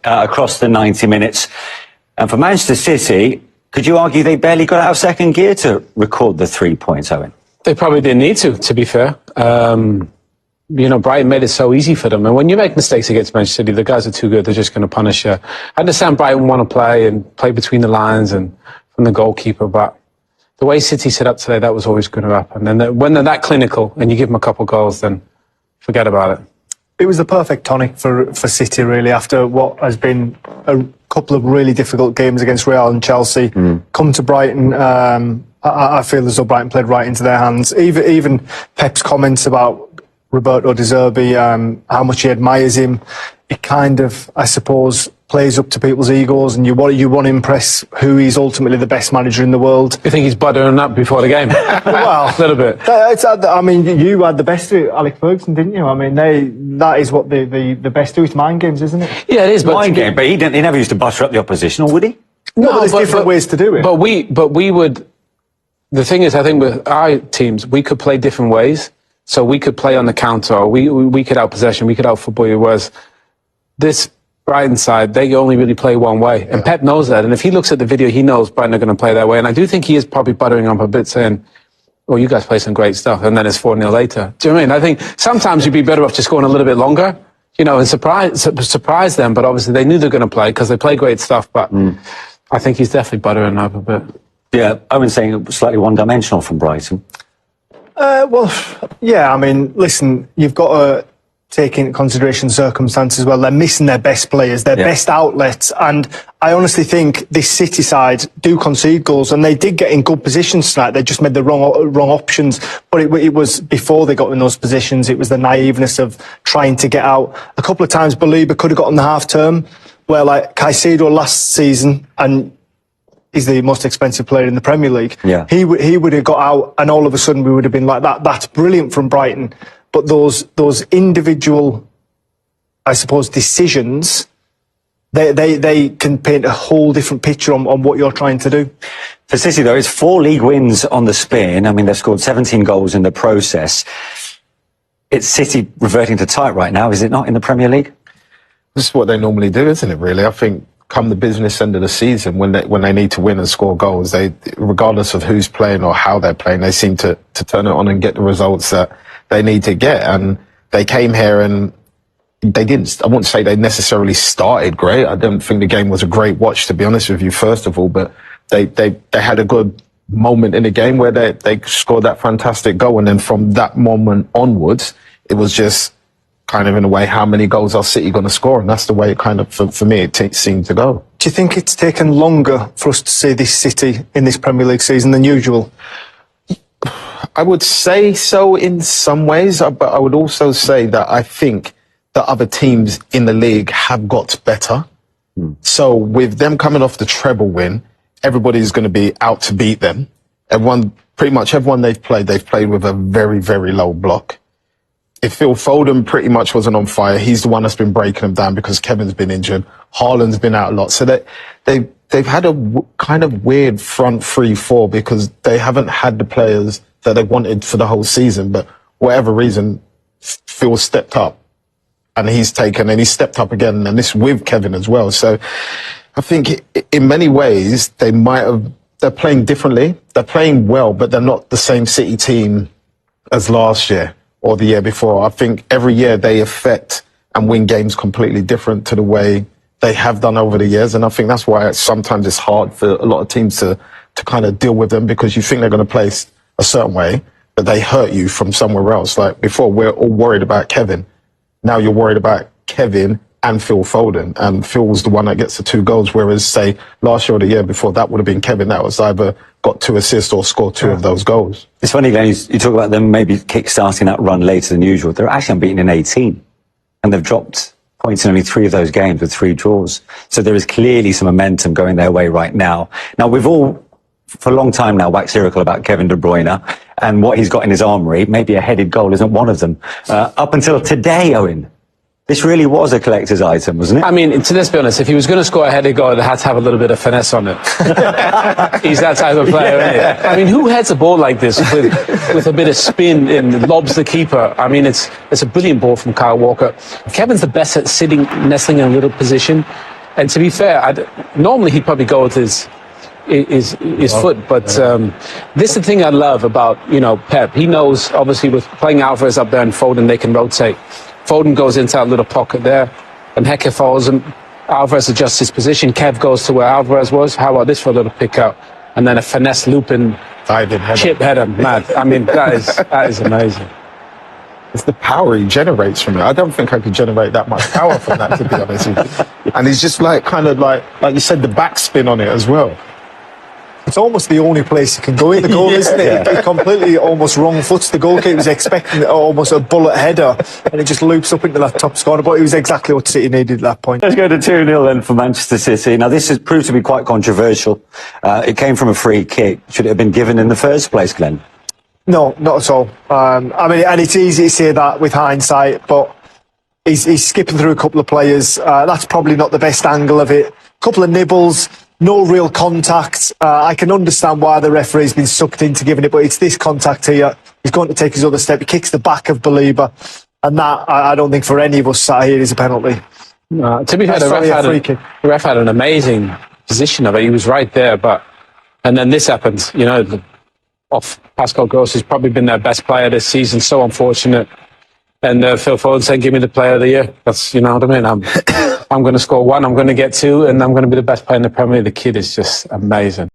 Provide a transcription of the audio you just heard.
across the 90 minutes. And for Manchester City, could you argue they barely got out of second gear to record the 3 points, Owen? They probably didn't need to be fair. Brighton made it so easy for them. And when you make mistakes against Manchester City, the guys are too good. They're just going to punish you. I understand Brighton want to play between the lines and from the goalkeeper, but the way City set up today, that was always going to happen. And when they're that clinical and you give them a couple of goals, then forget about it. It was the perfect tonic for City, really, after what has been a couple of really difficult games against Real and Chelsea. Come to Brighton, I feel as though Brighton played right into their hands. Even Pep's comments about Roberto De Zerbi, how much he admires him, it kind of, I suppose, plays up to people's egos, and you want to impress who is ultimately the best manager in the world. You think he's buttering up before the game? Well, a little bit. You had the best of it, Alex Ferguson, didn't you? I mean, that is what the best do. It's mind games, isn't it? Yeah, it is. But mind game, but he never used to butter up the opposition, or would he? No, there's different ways to do it. But we would. The thing is, I think with our teams, we could play different ways. So we could play on the counter, or we could out possession, we could out football you. Whereas this Brighton side, they only really play one way. And Pep knows that. And if he looks at the video, he knows Brighton are going to play that way. And I do think he is probably buttering up a bit, saying, oh, you guys play some great stuff. And then it's 4-0 later. Do you know what I mean? I think sometimes you'd be better off just going a little bit longer, and surprise them. But obviously they knew they're going to play because they play great stuff. But I think he's definitely buttering up a bit. Yeah, Owen's saying it was slightly one-dimensional from Brighton. Well, yeah, I mean, listen, you've got to take into consideration circumstances. Well, they're missing their best players, their best outlets, and I honestly think this City side do concede goals, and they did get in good positions tonight. They just made the wrong options, but it was before they got in those positions. It was the naiveness of trying to get out. A couple of times, Belieber could have gotten the half term, where like Caicedo last season, and he's the most expensive player in the Premier League. Yeah. He would have got out, and all of a sudden we would have been like that. That's brilliant from Brighton. But those individual, I suppose, decisions, they can paint a whole different picture on what you're trying to do. For City, though, it's 4 league wins on the spin. I mean, they've scored 17 goals in the process. It's City reverting to type right now, is it not, in the Premier League? This is what they normally do, isn't it, really? I think come the business end of the season, when they need to win and score goals, they, regardless of who's playing or how they're playing, they seem to turn it on and get the results that they need to get. And they came here and they didn't, I wouldn't say they necessarily started great. I don't think the game was a great watch, to be honest with you, first of all, but they had a good moment in the game where they scored that fantastic goal. And then from that moment onwards, it was just kind of, in a way, how many goals are City going to score? And that's the way it kind of, for me, it seemed to go. Do you think it's taken longer for us to see this City in this Premier League season than usual? I would say so in some ways, but I would also say that I think that other teams in the league have got better. So with them coming off the treble win, everybody's going to be out to beat them. Pretty much everyone they've played with a very, very low block. If Phil Foden pretty much wasn't on fire, he's the one that's been breaking them down because Kevin's been injured. Haaland's been out a lot. So they've had a kind of weird front 3-4 because they haven't had the players that they wanted for the whole season. But whatever reason, Phil stepped up and he's stepped up again, and this with Kevin as well. So I think in many ways they're playing differently. They're playing well, but they're not the same City team as last year or the year before. I think every year they affect and win games completely different to the way they have done over the years. And I think that's why sometimes it's hard for a lot of teams to kind of deal with them, because you think they're going to play a certain way, but they hurt you from somewhere else. Like before, we're all worried about Kevin. Now you're worried about Kevin and Phil Foden. And Phil was the one that gets the 2 goals, whereas, say, last year or the year before, that would have been Kevin that was either got 2 assists or scored 2 of those goals. It's funny, Glenn, you talk about them maybe kick-starting that run later than usual. They're actually unbeaten in 18, and they've dropped points in only 3 of those games with 3 draws. So there is clearly some momentum going their way right now. Now, we've all, for a long time now, waxed lyrical about Kevin De Bruyne and what he's got in his armoury. Maybe a headed goal isn't one of them. Up until today, Owen, This really was a collector's item, wasn't it? I mean, let's be honest, if he was going to score a header goal, it had to have a little bit of finesse on it. He's that type of player, isn't he? I mean, who heads a ball like this with a bit of spin and lobs the keeper? I mean, it's a brilliant ball from Kyle Walker. Kevin's the best at sitting, nestling in a little position. And to be fair, normally he'd probably go with his foot, but this is the thing I love about, Pep. He knows, obviously, with playing Alvarez up there and Foden, they can rotate. Foden goes into that little pocket there, and Hector follows him. Alvarez adjusts his position. Kev goes to where Alvarez was. How about this for a little pick out? And then a finesse looping chip header. Mad. I mean, that is amazing. It's the power he generates from it. I don't think I could generate that much power from that, to be honest with you. And he's just like you said, the backspin on it as well. It's almost the only place he can go in the goal, isn't it? He completely almost wrong foots the goalkeeper. Was expecting almost a bullet header, and it just loops up into that top corner. But it was exactly what City needed at that point. Let's go to 2-0 then for Manchester City. Now, this has proved to be quite controversial. It came from a free kick. Should it have been given in the first place, Glenn? No, not at all. I mean, and it's easy to say that with hindsight, but he's skipping through a couple of players. That's probably not the best angle of it. A couple of nibbles. No real contact. I can understand why the referee's been sucked into giving it, but it's this contact here. He's going to take his other step. He kicks the back of Belieber, and that, I don't think for any of us sat here is a penalty. To be fair, the ref had an amazing position of it. He was right there, and then this happens. Off Pascal Gross has probably been their best player this season. So unfortunate. And Phil Foden saying, "Give me the player of the year." That's, you know what I mean. I'm going to score one, I'm going to get two, and I'm going to be the best player in the Premier League. The kid is just amazing.